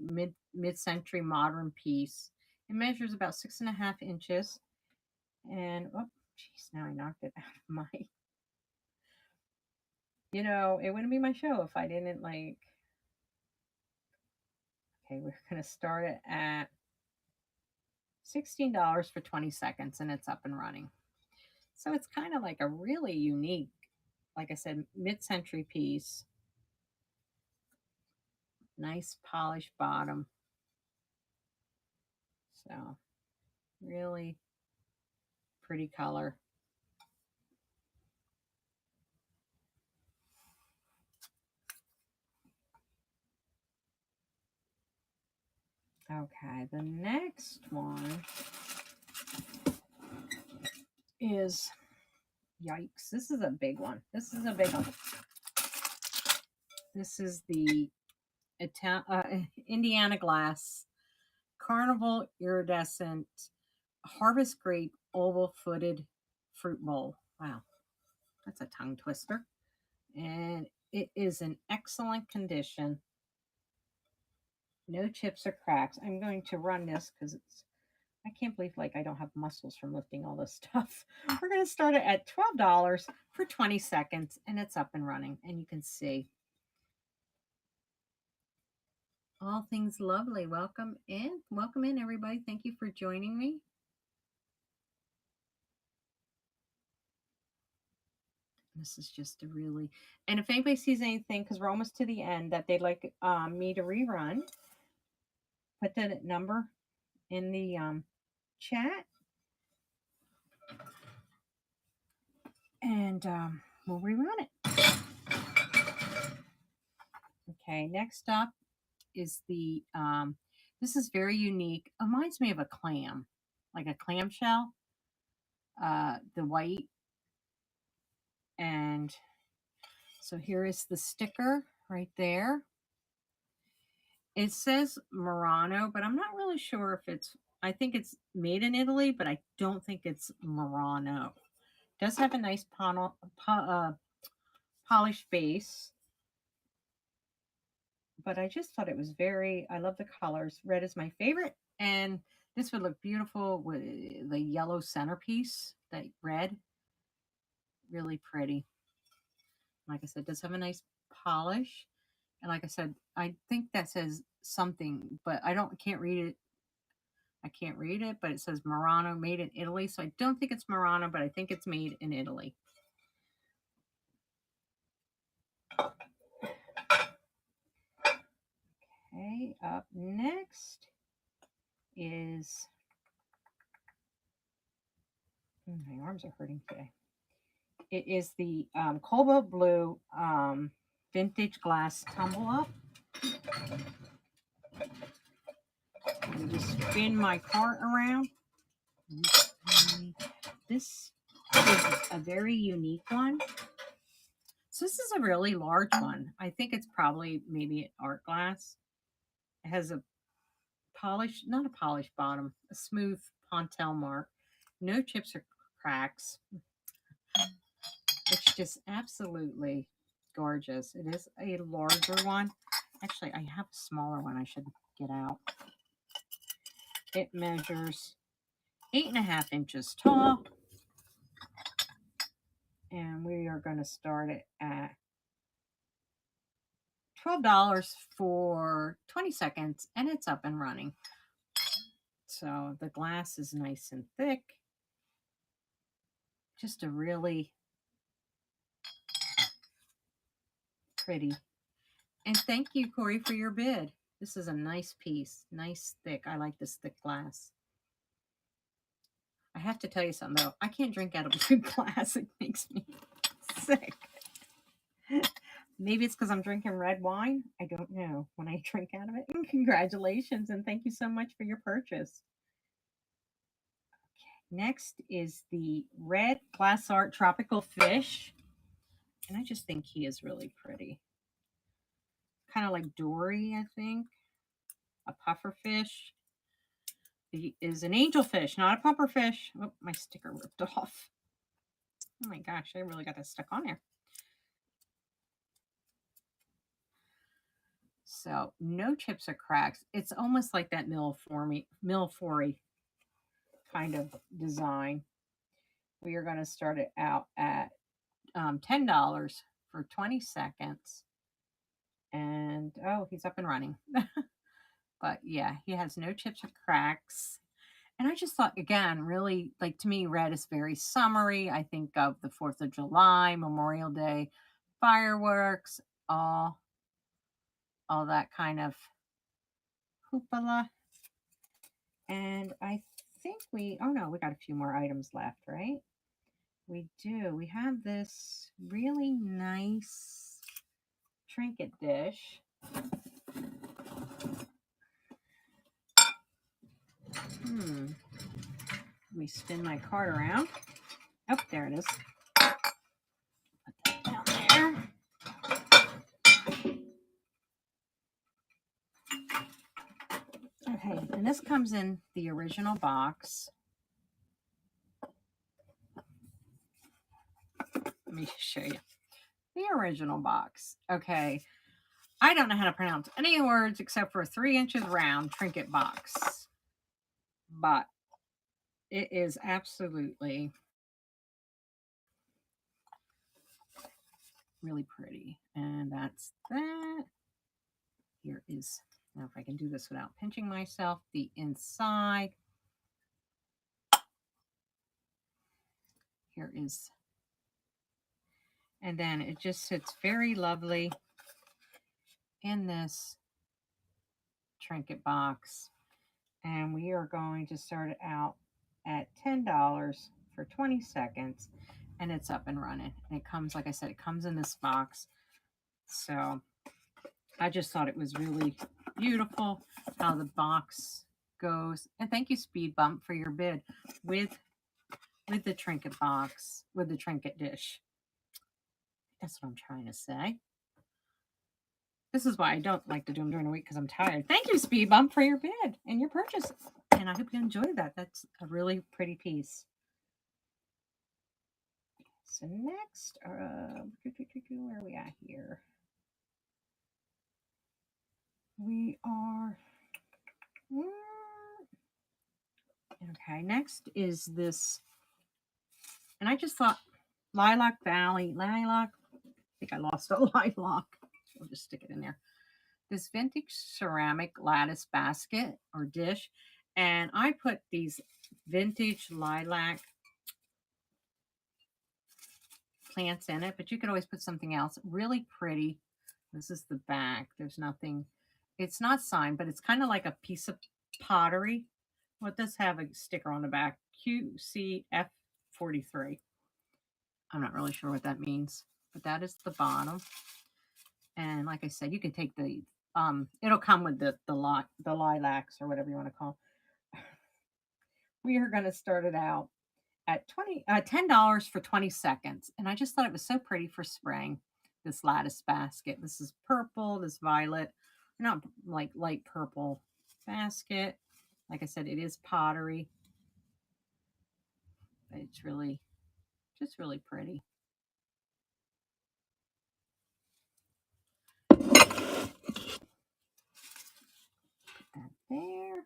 mid-century modern piece. It measures about 6.5 inches. And oh, jeez, now I knocked it out of my. It wouldn't be my show if I didn't like. Okay, we're gonna start it at $16 for 20 seconds, and it's up and running. So it's kind of like a really unique, like I said, mid-century piece. Nice polished bottom. So really pretty color. Okay, the next one is, yikes, this is a big one. This is a big one. This is the Indiana Glass Carnival Iridescent Harvest Grape Oval Footed Fruit Bowl. Wow, that's a tongue twister. And it is in excellent condition. No chips or cracks. I'm going to run this because I can't believe like I don't have muscles from lifting all this stuff. We're going to start it at $12 for 20 seconds, and it's up and running. And you can see All things lovely. Welcome in. Welcome in, everybody. Thank you for joining me. This is just a really, and if anybody sees anything, because we're almost to the end, that they'd like me to rerun, put the number in the chat, and we'll rerun it. Okay, next up is the, this is very unique. It reminds me of a clam, like a clamshell, the white. And so here is the sticker right there. It says Murano, but I'm not really sure if it's, I think it's made in Italy, but I don't think it's Murano. It does have a nice polished base, but I just thought it was very, I love the colors. Red is my favorite, and this would look beautiful with the yellow centerpiece, that red. Really pretty. Like I said, it does have a nice polish. And like I said, I think that says something, but can't read it. I can't read it, but it says Murano, made in Italy. So I don't think it's Murano, but I think it's made in Italy. Okay, up next is, my arms are hurting today. It is the Cobalt Blue Vintage Glass Tumble Up. Let me just spin my cart around. This is a very unique one. So this is a really large one. I think it's probably maybe an art glass. It has a polished, not a polished bottom, a smooth Pontel mark. No chips or cracks. It's just absolutely gorgeous. It is a larger one. Actually, I have a smaller one I should get out. It measures 8.5 inches tall. And we are going to start it at $12 for 20 seconds, and it's up and running. So the glass is nice and thick. Just a really pretty. And thank you, Corey, for your bid. This is a nice piece, nice thick. I like this thick glass. I have to tell you something though. I can't drink out of blue glass. It makes me sick. Maybe it's because I'm drinking red wine. I don't know when I drink out of it. And congratulations, and thank you so much for your purchase. Okay, next is the red glass art tropical fish. And I just think he is really pretty. Kind of like Dory, I think. A puffer fish. He is an angelfish, not a puffer fish. Oh, my sticker ripped off. Oh my gosh, I really got that stuck on there. So no chips or cracks. It's almost like that Millefiori kind of design. We are going to start it out at $10 for 20 seconds. And oh, he's up and running. But yeah, he has no chips or cracks. And I just thought, again, really, like, to me, red is very summery. I think of the 4th of July, Memorial Day, fireworks, all that kind of hoopla. And I think oh no, we got a few more items left, right? We do. We have this really nice trinket dish. Let me spin my card around. Oh, there it is. Put that down there. Okay, and this comes in the original box. Let me show you the original box. Okay, I don't know how to pronounce any words except for 3 inches round trinket box, but it is absolutely really pretty. And that's that. Here is Now, if I can do this without pinching myself, the inside. Here is, and then it just sits very lovely in this trinket box. And we are going to start it out at $10 for 20 seconds. And it's up and running. And it comes, like I said, it comes in this box. So I just thought it was really beautiful how the box goes. And thank you, Speed Bump, for your bid with the trinket box, with the trinket dish. That's what I'm trying to say. This is why I don't like to do them during the week, because I'm tired. Thank you, Speed Bump, for your bid and your purchase. And I hope you enjoyed that. That's a really pretty piece. So next, where are we at here? We are, okay, next is this, and I just thought Lilac Valley, I think I lost a lilac. We'll just stick it in there. This vintage ceramic lattice basket or dish, and I put these vintage lilac plants in it, but you could always put something else. Really pretty. This is the back. There's nothing, it's not signed, but it's kind of like a piece of pottery. What does have a sticker on the back? QCF43. I'm not really sure what that means, but that is the bottom. And like I said, you can take the it'll come with the lilacs or whatever you want to call. We are going to start it out at $10 for 20 seconds. And I just thought it was so pretty for spring. This lattice basket. This is purple, this violet, not like light purple basket. Like I said, it is pottery. It's really, just really pretty. Put that there.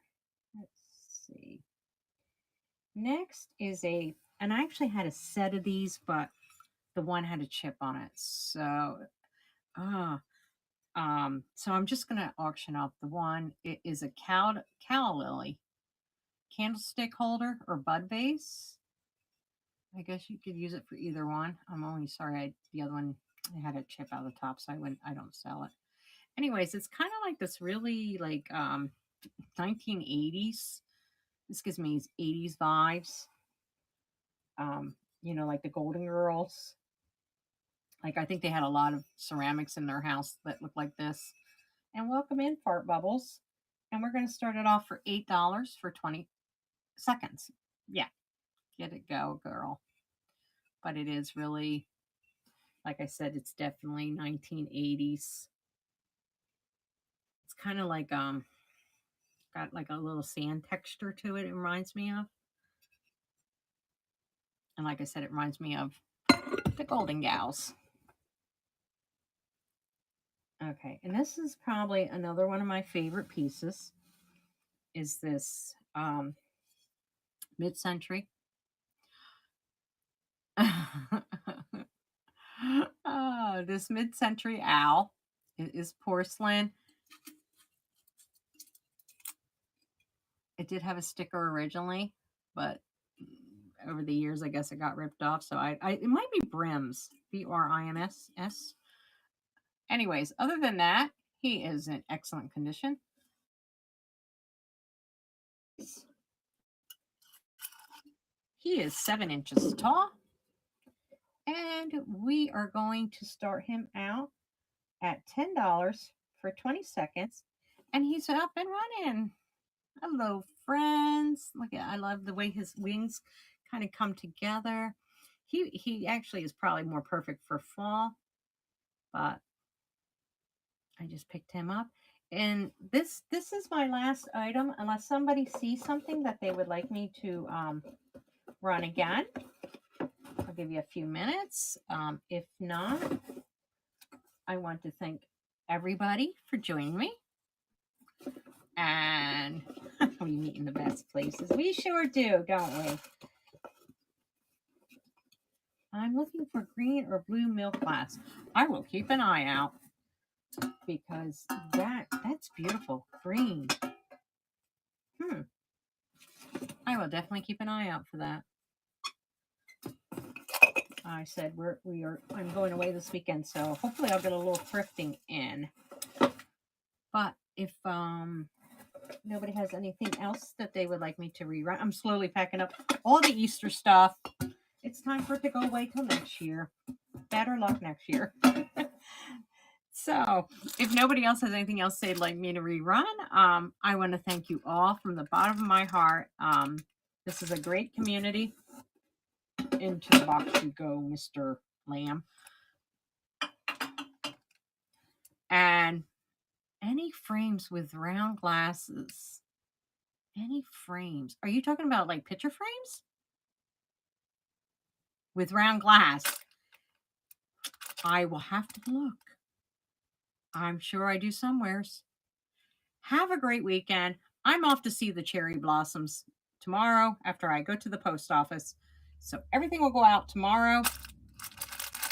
Let's see. Next is and I actually had a set of these, but the one had a chip on it. So, so I'm just gonna auction off the one. It is a calla lily candlestick holder or bud vase. I guess you could use it for either one. I'm only sorry the other one I had a chip out of the top, so I don't sell it. Anyways, it's kind of like this really like 1980s. This gives me 80s vibes. Like the Golden Girls. Like I think they had a lot of ceramics in their house that look like this. And welcome in, Fart Bubbles. And we're going to start it off for $8 for 20 seconds. Yeah, get it, go, girl. But it is really, like I said, it's definitely 1980s. It's kind of like got like a little sand texture to it. It reminds me of. And like I said, it reminds me of the Golden Gals. Okay, and this is probably another one of my favorite pieces. Is this mid-century? This mid-century owl. It is porcelain. It did have a sticker originally, but over the years, I guess it got ripped off. So it might be Brims, BRIMS. Anyways, other than that, he is in excellent condition. He is 7 inches tall. And we are going to start him out at $10 for 20 seconds. And he's up and running. Hello, friends. Look at, I love the way his wings kind of come together. He actually is probably more perfect for fall, but I just picked him up. And this is my last item, unless somebody sees something that they would like me to run again. I'll give you a few minutes. If not, I want to thank everybody for joining me. And we meet in the best places. We sure do, don't we? I'm looking for green or blue milk glass. I will keep an eye out because that That's beautiful. Green. I will definitely keep an eye out for that. I said I'm going away this weekend, so hopefully I'll get a little thrifting in. But if nobody has anything else that they would like me to rerun, I'm slowly packing up all the Easter stuff. It's time for it to go away till next year. Better luck next year. So, if nobody else has anything else they'd like me to rerun, I want to thank you all from the bottom of my heart. This is a great community. Into the box you go, Mr. Lamb. And any frames with round glasses? Any frames? Are you talking about like picture frames? With round glass? I will have to look. I'm sure I do somewheres. Have a great weekend. I'm off to see the cherry blossoms tomorrow after I go to the post office. So everything will go out tomorrow.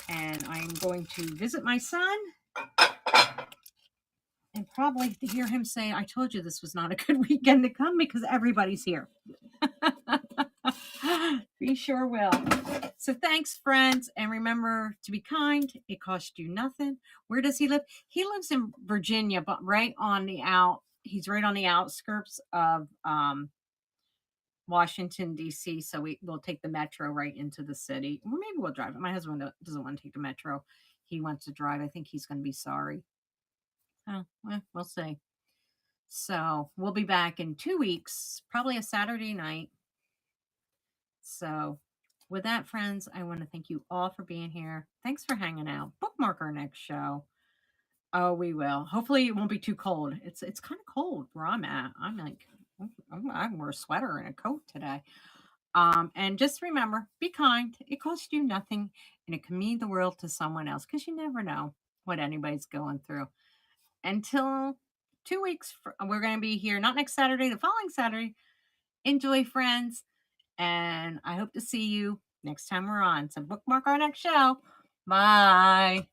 And I'm going to visit my son. And probably to hear him say, I told you this was not a good weekend to come because everybody's here. We sure will. So thanks, friends. And remember to be kind. It costs you nothing. Where does he live? He lives in Virginia, but he's right on the outskirts of Washington, D.C. So we'll take the metro right into the city. Or maybe we'll drive it. My husband doesn't want to take the metro. He wants to drive. I think he's going to be sorry. Oh, well, we'll see. So we'll be back in 2 weeks, probably a Saturday night. So with that, friends, I want to thank you all for being here. Thanks for hanging out. Bookmark our next show. Oh, we will. Hopefully it won't be too cold. It's kind of cold where I'm at. I'm like, I wore a sweater and a coat today. And just remember, be kind. It costs you nothing, and it can mean the world to someone else because you never know what anybody's going through. Until 2 weeks, we're going to be here, not next Saturday, the following Saturday. Enjoy, friends. And I hope to see you next time we're on. So bookmark our next show. Bye.